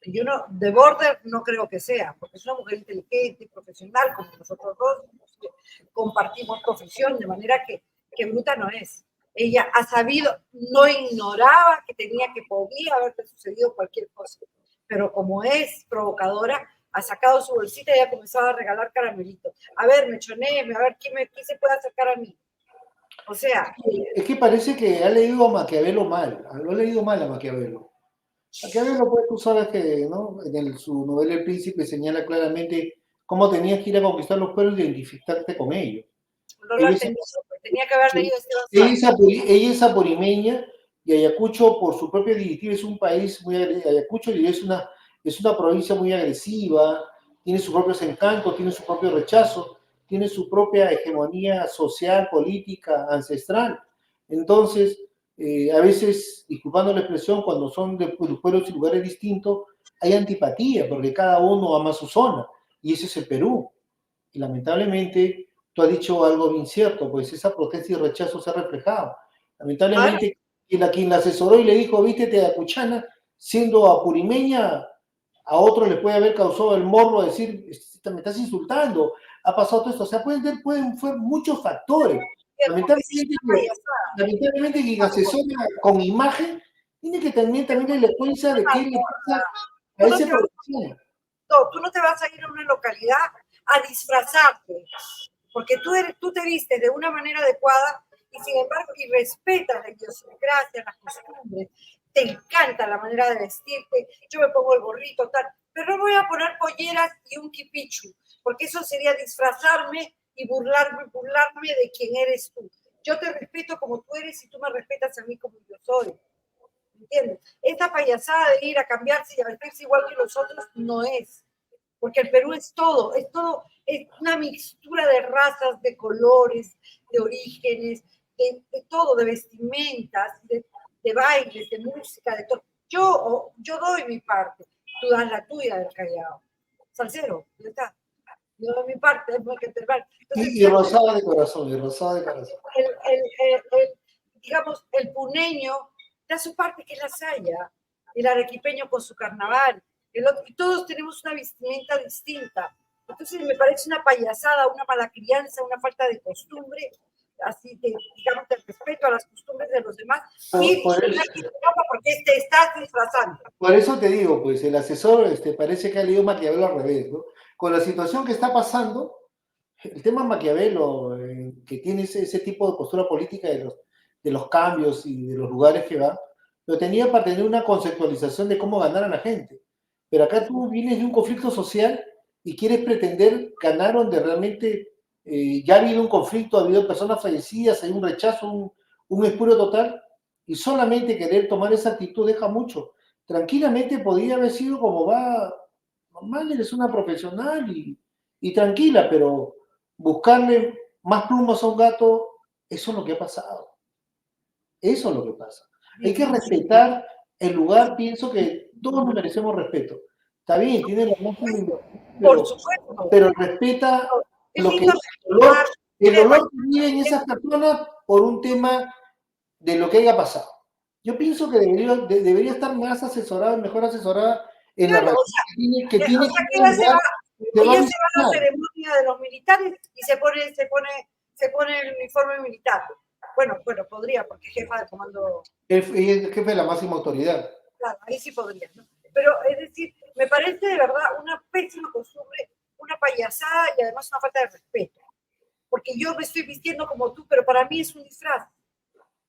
Yo no, de border no creo que sea, porque es una mujer inteligente, profesional, como nosotros dos, compartimos profesión, de manera que bruta no es. Ella ha sabido, no ignoraba que podía haberte sucedido cualquier cosa, pero como es provocadora, ha sacado su bolsita y ha comenzado a regalar caramelitos. A ver, mechonéeme, a ver quién se puede acercar a mí. O sea... Es que parece que ha leído a Maquiavelo mal, lo ha leído mal a Maquiavelo. Maquiavelo, pues tú sabes que, ¿no? Su novela El Príncipe señala claramente cómo tenías que ir a conquistar los pueblos y identificarte con ellos. No lo entendí, tenía que haber leído ella es apurimeña y Ayacucho, por su propia directiva, es un país muy Ayacucho es una provincia muy agresiva, tiene sus propios encantos, tiene su propio rechazo, tiene su propia hegemonía social, política, ancestral. Entonces, a veces, disculpando la expresión, cuando son de pueblos y lugares distintos, hay antipatía, porque cada uno ama su zona, y ese es el Perú. Y lamentablemente, tú has dicho algo bien cierto, pues esa protesta y rechazo se ha reflejado. Lamentablemente, quien la asesoró y le dijo, vístete de acuchana, siendo apurimeña, a otro le puede haber causado el morbo de decir, me estás insultando, ha pasado todo esto. O sea, pueden ser muchos factores. Lamentablemente quien asesora con imagen tiene que también tener la elocuencia de qué le pasa a ese profesional. No, tú no te vas a ir a una localidad a disfrazarte, porque tú te vistes de una manera adecuada y sin embargo, y respetas la idiosincrasia, las costumbres, te encanta la manera de vestirte, yo me pongo el gorrito, tal, pero no voy a poner polleras y un quipichu, porque eso sería disfrazarme y burlarme de quién eres tú. Yo te respeto como tú eres y tú me respetas a mí como yo soy. ¿Entiendes? Esta payasada de ir a cambiarse y a vestirse igual que los otros no es, porque el Perú es todo, es una mixtura de razas, de colores, de orígenes, de todo, de vestimentas, de bailes, de música, de todo. Yo doy mi parte, tú das la tuya del Callao. Salsero, ya está. Yo doy mi parte, es porque te vale. Y rosada de corazón, y rosada de corazón. Digamos, el puneño da su parte, que es la saya, el arequipeño con su carnaval, y todos tenemos una vestimenta distinta. Entonces me parece una payasada, una mala crianza, una falta de costumbre así de, digamos, de respeto a las costumbres de los demás, Por, y por eso, porque te estás disfrazando. por eso te digo, pues el asesor parece que ha leído Maquiavelo al revés, ¿no? Con la situación que está pasando, el tema Maquiavelo, que tiene ese tipo de postura política de los cambios y de los lugares que va, lo tenía para tener una conceptualización de cómo ganar a la gente. Pero acá tú vienes de un conflicto social y quieres pretender ganar donde realmente ya ha habido un conflicto, ha habido personas fallecidas, hay un rechazo, un espurio total, y solamente querer tomar esa actitud deja mucho. Tranquilamente podría haber sido como va, normal, eres una profesional y tranquila, pero buscarle más plumas a un gato, eso es lo que ha pasado. Eso es lo que pasa. Hay que respetar el lugar, pienso que todos nos merecemos respeto. Está bien, tiene la máxima Por pero, supuesto. pero respeta Es lo que lindo respetar, el dolor que viven esas personas por un tema de lo que haya pasado. Yo pienso que debería estar más asesorada, mejor asesorada en la claro, relación o sea, que tiene que que ella se va, lugar, se va a ella se va a la visitar. ceremonia de los militares y se pone el uniforme militar. Bueno, podría, porque es jefa de comando. El jefe de la máxima autoridad. Claro, ahí sí podría, ¿no? Pero es decir, me parece de verdad una pésima costumbre, una payasada y además una falta de respeto. Porque yo me estoy vistiendo como tú, pero para mí es un disfraz.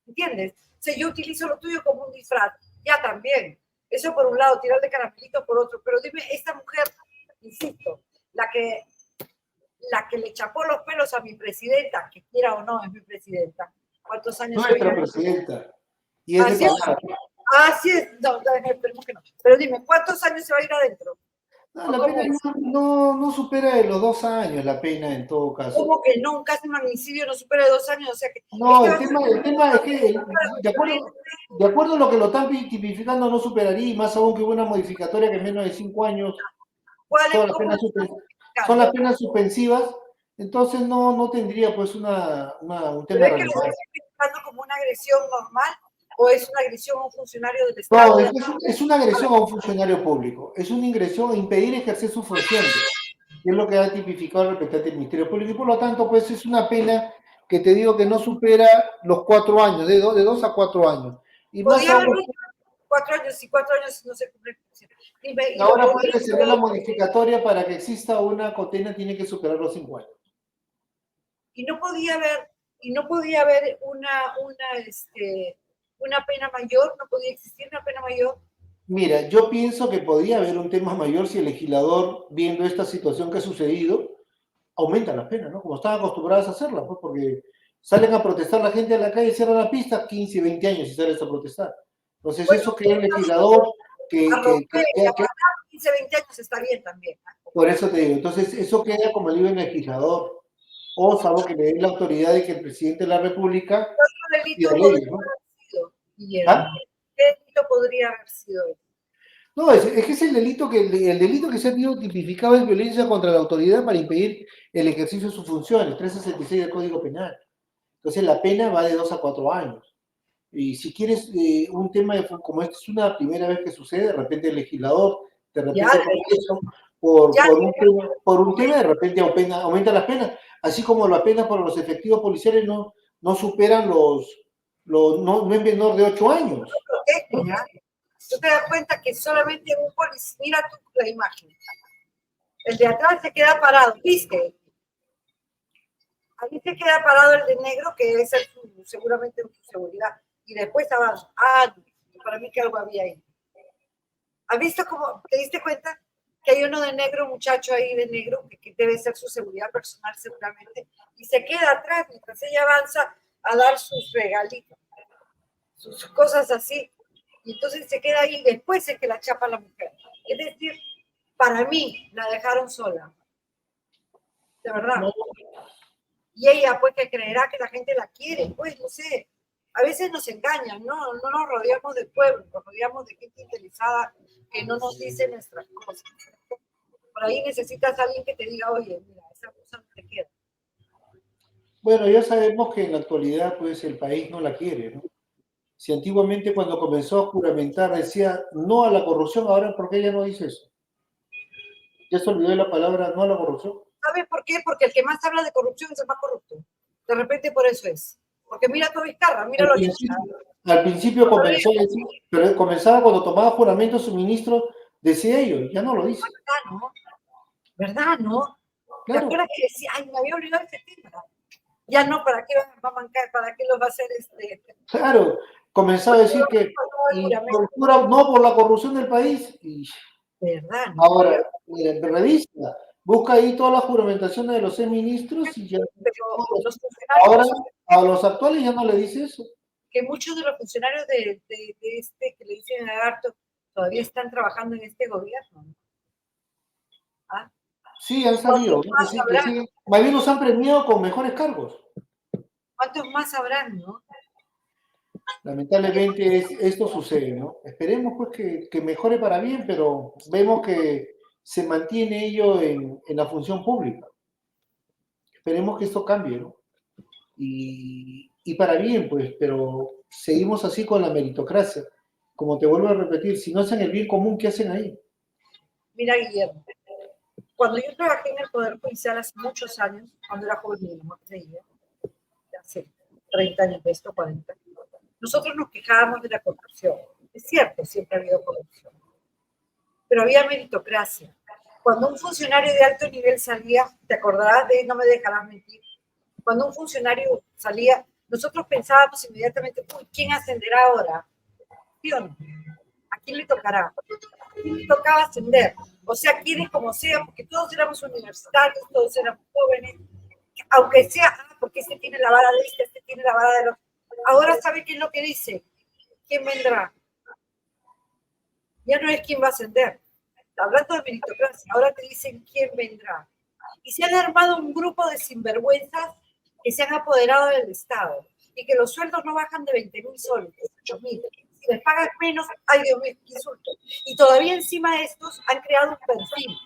¿Entiendes? O sea, yo utilizo lo tuyo como un disfraz. Ya también. Eso por un lado, tirar de caramelito por otro. Pero dime, esta mujer, insisto, la que, la que le chapó los pelos a mi presidenta, que quiera o no es mi presidenta, ¿cuántos años se va a ir Nuestra adentro? presidenta. Y es de Así es. palabra. Así es. No, esperemos que no. Pero dime, ¿cuántos años se va a ir adentro? No, ¿O la cómo pena es? no supera de los 2 años, la pena en todo caso. ¿Cómo que no? Un caso de magnicidio no supera de 2 años. O sea que No, este va a ser el tema es que, de acuerdo a lo que lo están tipificando, no superaría, y más aún que hubo una modificatoria que en menos de 5 años, ¿cuál es, todas las cómo penas lo están son las explicando? penas suspensivas, entonces no tendría pues un ¿Pero tema de es que lo están relevancia. explicando como una agresión normal o es una agresión a un funcionario del No, Estado? es una agresión a un funcionario público, es una agresión a impedir ejercer su función, que es lo que ha tipificado el representante del Ministerio Público, y por lo tanto, pues es una pena que te digo que no supera los 4 años, de 2 a 4 años. Y más Podía haber aún, 4 años y 4 años no se cumple. Dime, y lo ahora puede podría recibir la modificatoria para que exista una condena, tiene que superar los 5 años. y no podía haber, una pena mayor, no podía existir una pena mayor. Mira, yo pienso que podría haber un tema mayor si el legislador, viendo esta situación que ha sucedido, aumenta las penas, ¿no? Como están acostumbradas a hacerla, pues, porque salen a protestar la gente a la calle, cierran la pista, 15, 20 años y sales a protestar. Entonces, Bueno, eso que el legislador, a romper y a matar 15, 20 años está bien también. por eso te digo, entonces eso queda como digo en el legislador, o salvo que le den la autoridad de que el presidente de la República ¿Qué y delito la ley, podría ¿no? haber sido, Guillermo? ¿Ah? ¿Qué delito podría haber sido? No, es que es el delito que se ha tenido tipificado es violencia contra la autoridad para impedir el ejercicio de sus funciones, 366 del Código Penal. Entonces la pena va de 2 a 4 años. Y si quieres un tema como este es una primera vez que sucede, de repente el legislador, de Ya, repente el Congreso, ya, por un tema, de repente aumenta las penas, así como las penas por los efectivos policiales no superan no es menor de 8 años. protege, ¿ya? Tú te das cuenta que solamente un policía, mira tú la imagen, el de atrás se queda parado, ¿viste? Ahí se queda parado el de negro, que es seguramente su seguridad, y después avanza. Ah, para mí que algo había ahí. ¿Has visto cómo, te diste cuenta que hay uno de negro, un muchacho ahí de negro, que debe ser su seguridad personal seguramente, y se queda atrás mientras ella avanza a dar sus regalitos, sus cosas así, y entonces se queda ahí, y después es que la chapa la mujer. Es decir, para mí la dejaron sola, de verdad. No, Y ella, pues, que creerá que la gente la quiere, pues, no sé. A veces nos engañan, ¿no? No nos rodeamos de pueblo, nos rodeamos de gente interesada que no nos dice nuestras cosas. Por ahí necesitas a alguien que te diga, oye, mira, esa cosa no te queda. bueno, ya sabemos que en la actualidad pues el país no la quiere, ¿no? Si antiguamente cuando comenzó a juramentar decía no a la corrupción, ahora ¿por qué ella no dice eso? Ya se olvidó de la palabra no a la corrupción. ¿Sabes por qué? Porque el que más habla de corrupción es el más corrupto. De repente por eso es. Porque mira todo Vizcarra, Al míralo ahorita. principio, al principio comenzó a decir, pero comenzaba cuando tomaba juramento su ministro, decía ello, ya no lo dice. ¿Verdad, no? ¿Verdad, no? ¿Te Claro, acuerdas que decía, ay, me había olvidado ese tema? Ya no, ¿para qué va a mancar? ¿Para qué los va a hacer claro, comenzaba a decir que y no por la corrupción del país. Y ¿Verdad, no? ahora, mira, revisa, busca ahí todas las juramentaciones de los 6 ministros y ya. Pero los Ahora, funcionarios, a los actuales ya no le dice eso. que muchos de los funcionarios de este que le dicen a Lagarto todavía están trabajando en este gobierno, ¿no? ¿Ah? Sí, han ¿Cuántos salido, ¿no? más Que habrán? sí, más bien los han premiado con mejores cargos. ¿Cuántos más habrán, no? Lamentablemente esto sucede, ¿no? Esperemos pues que mejore para bien, pero vemos que se mantiene ello en la función pública. Esperemos que esto cambie, ¿no? Y para bien, pues, pero seguimos así con la meritocracia. Como te vuelvo a repetir, si no hacen el bien común, ¿qué hacen ahí? Mira, Guillermo, cuando yo trabajé en el Poder Judicial hace muchos años, cuando era joven, no creía, hace 30 años de esto, 40, nosotros nos quejábamos de la corrupción. Es cierto, siempre ha habido corrupción, pero había meritocracia. Cuando un funcionario de alto nivel salía, te acordarás de, no me dejarás mentir, cuando un funcionario salía, nosotros pensábamos inmediatamente, uy, ¿quién ascenderá ahora? ¿Sí o no? ¿A quién le tocará? ¿A quién le tocaba ascender? O sea, quienes como sea, porque todos éramos universitarios, todos éramos jóvenes, aunque sea, porque este tiene la vara de este tiene la vara de los... Ahora sabe qué es lo que dice, quién vendrá. Ya no es quién va a ascender. Hablando de meritocracia, ahora te dicen quién vendrá. Y se han armado un grupo de sinvergüenzas que se han apoderado del Estado y que los sueldos no bajan de 20.000 soles, 18.000. Si les pagas menos, ay Dios mío, qué insulto. Y todavía encima de estos han creado un perfil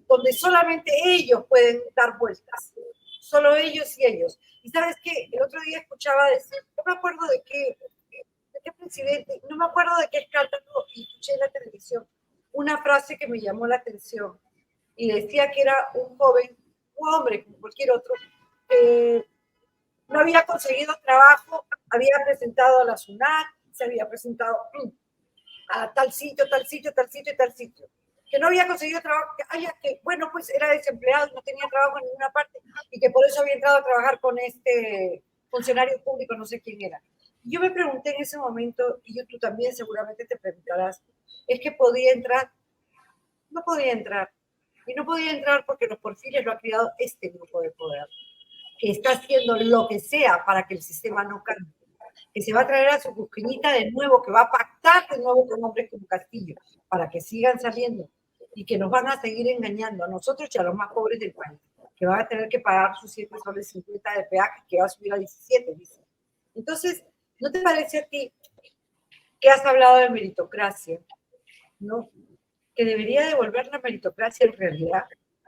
donde solamente ellos pueden dar vueltas. Solo ellos y ellos. Y sabes qué, el otro día escuchaba decir, no me acuerdo de qué presidente, no me acuerdo de qué escándalo, y escuché en la televisión una frase que me llamó la atención y decía que era un joven, un hombre como cualquier otro, que no había conseguido trabajo, había presentado a la SUNAT, se había presentado a tal sitio, tal sitio, tal sitio y tal sitio, que no había conseguido trabajo, que bueno, pues era desempleado, no tenía trabajo en ninguna parte y que por eso había entrado a trabajar con este funcionario público, no sé quién era. Yo me pregunté en ese momento, y tú también seguramente te preguntarás, ¿es que podía entrar? No podía entrar. Y no podía entrar porque los perfiles lo ha creado este grupo de poder, que está haciendo lo que sea para que el sistema no cambie, que se va a traer a su cusqueñita de nuevo, que va a pactar de nuevo con hombres como Castillo, para que sigan saliendo y que nos van a seguir engañando a nosotros y a los más pobres del país, que van a tener que pagar sus 7 soles 50 de peaje, que va a subir a 17, dice. Entonces, ¿no te parece a ti que has hablado de meritocracia, ¿no? Que debería devolver la meritocracia en realidad,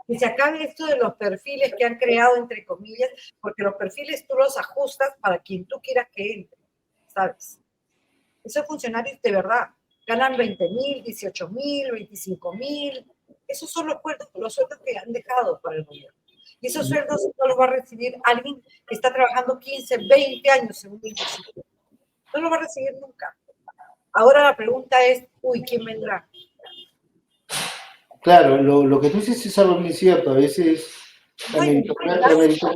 que se acabe esto de los perfiles que han creado, entre comillas, porque los perfiles tú los ajustas para quien tú quieras que entre, ¿sabes? Esos funcionarios de verdad ganan 20.000, 18.000, 25.000. Esos son los sueldos que han dejado para el gobierno. Y esos sueldos no los va a recibir alguien que está trabajando 15, 20 años en un mismo sitio. No los va a recibir nunca. Ahora la pregunta es, uy, ¿quién vendrá? Claro, lo que tú dices es algo bien cierto. A veces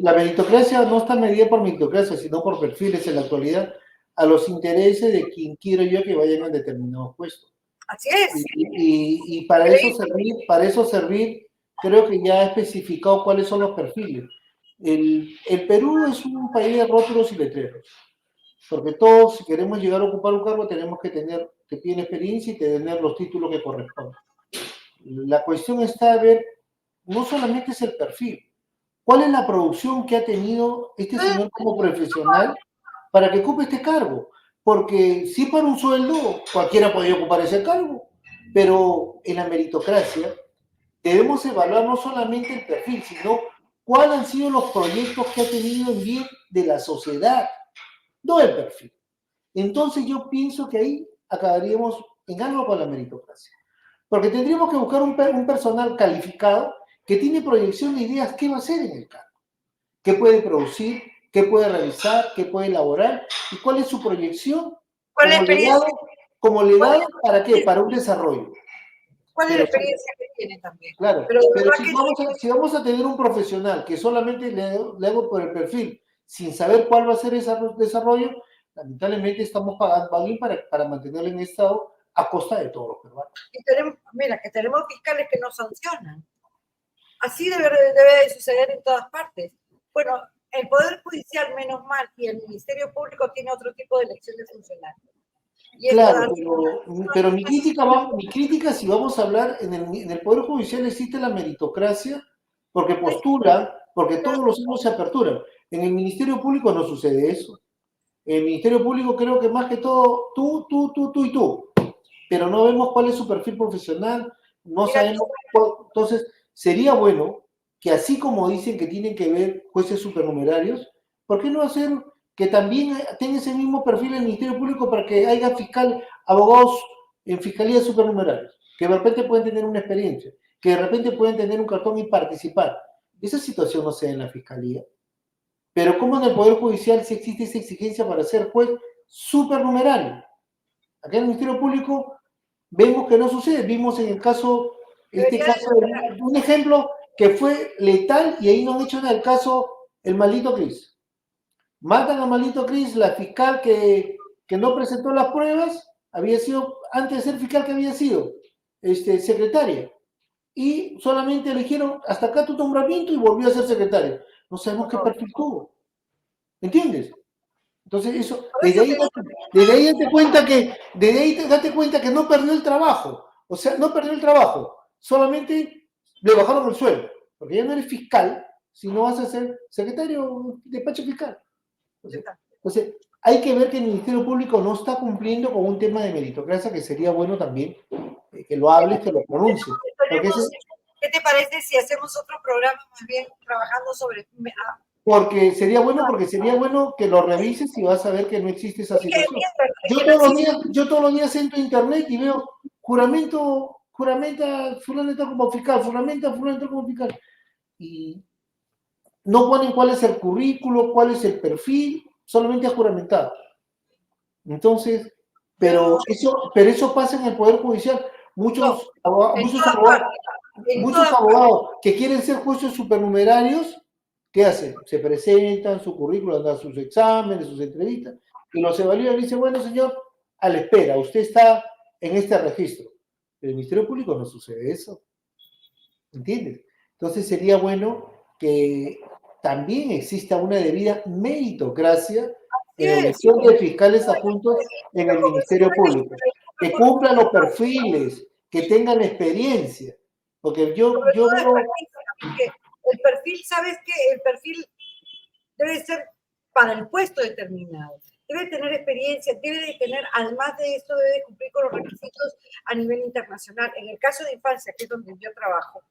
la meritocracia no está medida por meritocracia, sino por perfiles en la actualidad, a los intereses de quien quiero yo que vayan a determinados puestos. Así es. Y para eso servir, creo que ya he especificado cuáles son los perfiles. El Perú es un país de rótulos y letreros, porque todos, si queremos llegar a ocupar un cargo, tenemos que tener, que tiene experiencia y tener los títulos que corresponden. La cuestión está a ver, no solamente es el perfil, ¿cuál es la producción que ha tenido este señor como profesional para que ocupe este cargo? Porque si para un sueldo, cualquiera podría ocupar ese cargo, pero en la meritocracia debemos evaluar no solamente el perfil, sino cuáles han sido los proyectos que ha tenido en bien de la sociedad, no el perfil. Entonces yo pienso que ahí acabaríamos en algo con la meritocracia. Porque tendríamos que buscar un personal calificado que tiene proyección de ideas qué va a hacer en el cargo, qué puede producir, qué puede realizar, qué puede elaborar y cuál es su proyección ¿Cuál es la experiencia? como legado, ¿para qué? Para un desarrollo. ¿Cuál es la Pero experiencia que tiene también? claro, Pero de pero verdad que si vamos a tener un profesional que solamente le hago por el perfil, sin saber cuál va a ser ese desarrollo, lamentablemente estamos pagando a alguien para mantenerlo en estado a costa de todos los peruanos. y tenemos, mira, que tenemos fiscales que no sancionan. Así debe de suceder en todas partes. Bueno, el Poder Judicial, menos mal, y el Ministerio Público tiene otro tipo de elección de funcionarios. Y esto Claro, da... pero mi crítica, si vamos a hablar, en el Poder Judicial existe la meritocracia, porque postulan, porque todos los años se aperturan. En el Ministerio Público no sucede eso. En el Ministerio Público creo que más que todo tú y tú, pero no vemos cuál es su perfil profesional, no Mira, sabemos entonces, sería bueno que así como dicen que tienen que ver jueces supernumerarios, ¿por qué no hacer que también tenga ese mismo perfil en el Ministerio Público para que haya abogados en fiscalías supernumerarios, que de repente pueden tener una experiencia, que de repente pueden tener un cartón y participar? Esa situación no se da en la fiscalía. Pero ¿cómo en el Poder Judicial sí existe esa exigencia para ser juez supernumerario? Acá en el Ministerio Público vemos que no sucede. Vimos en el caso, un ejemplo que fue letal y ahí no han hecho nada, el caso el maldito Cris. Matan a maldito Cris, la fiscal que no presentó las pruebas, había sido, antes de ser fiscal que había sido secretaria. Y solamente eligieron hasta acá tu nombramiento y volvió a ser secretaria. No sabemos qué perfil tuvo. ¿Entiendes? Entonces, eso, desde ahí date cuenta que no perdió el trabajo. O sea, no perdió el trabajo. Solamente le bajaron el sueldo. Porque ya no eres fiscal, sino vas a ser secretario de despacho fiscal. Entonces, hay que ver que el Ministerio Público no está cumpliendo con un tema de meritocracia que sería bueno también que lo hables, que lo pronuncies. ¿Qué te parece si hacemos otro programa más bien trabajando sobre... Porque sería bueno que lo revises y vas a ver que no existe esa situación. Yo todos los días entro a internet y veo juramenta fulanito como fiscal, juramenta fulanito como fiscal. Y no ponen cuál es el currículo, cuál es el perfil, solamente ha juramentado. Entonces, pero eso pasa en el Poder Judicial. Muchos abogados que quieren ser jueces supernumerarios, ¿qué hacen? Se presentan, su currículum, dan sus exámenes, sus entrevistas, y los evalúan y dicen, bueno, señor, a la espera, usted está en este registro. En el Ministerio Público no sucede eso. ¿Entiendes? Entonces sería bueno que también exista una debida meritocracia en la elección de fiscales adjuntos en el Ministerio Público. Que cumplan los perfiles, que tengan experiencia. Porque yo veo... El perfil, ¿sabes qué? El perfil debe ser para el puesto determinado. Debe tener experiencia, debe de tener, además de esto, debe de cumplir con los requisitos a nivel internacional. En el caso de infancia, que es donde yo trabajo,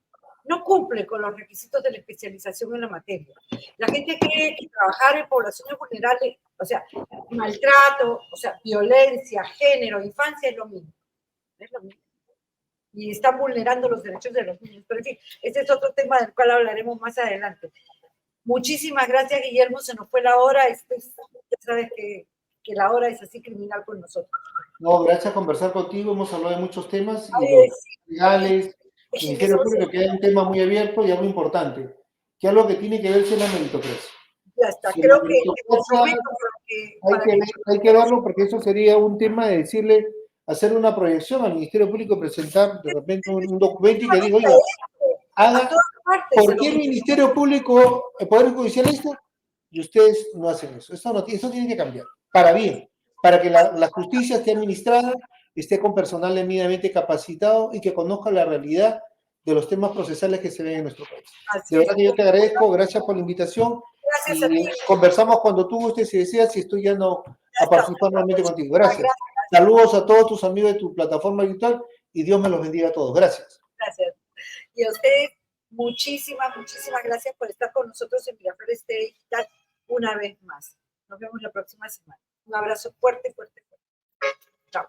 no cumple con los requisitos de la especialización en la materia. La gente cree que trabajar en poblaciones vulnerables, o sea, maltrato, o sea, violencia, género, infancia es lo mismo. Es lo mismo. Y están vulnerando los derechos de los niños. Pero en fin, este es otro tema del cual hablaremos más adelante. Muchísimas gracias, Guillermo. Se nos fue la hora. Ya sabes que la hora es así criminal con nosotros. No, gracias a conversar contigo. Hemos hablado de muchos temas y los legales, el Ministerio Público, que es un tema muy abierto y algo importante, que es algo que tiene que verse en la meritocracia. Ya está. Creo que hay que verlo porque eso sería un tema de decirle, hacer una proyección al Ministerio Público, presentar de repente un documento y que diga, oiga, haga, ¿por qué el Ministerio Público, el Poder Judicial esto? Y ustedes no hacen eso. Eso tiene que cambiar, para bien, para que la justicia esté administrada, esté con personal debidamente capacitado y que conozca la realidad de los temas procesales que se ven en nuestro país. De verdad que yo te agradezco, gracias por la invitación. Gracias a ti. Conversamos cuando tú gustes y deseas y estoy ya a participar nuevamente contigo. Gracias. Saludos a todos tus amigos de tu plataforma virtual y Dios me los bendiga a todos. Gracias. Gracias. Y a ustedes, muchísimas gracias por estar con nosotros en Miraflores TV Digital una vez más. Nos vemos la próxima semana. Un abrazo fuerte. Chao.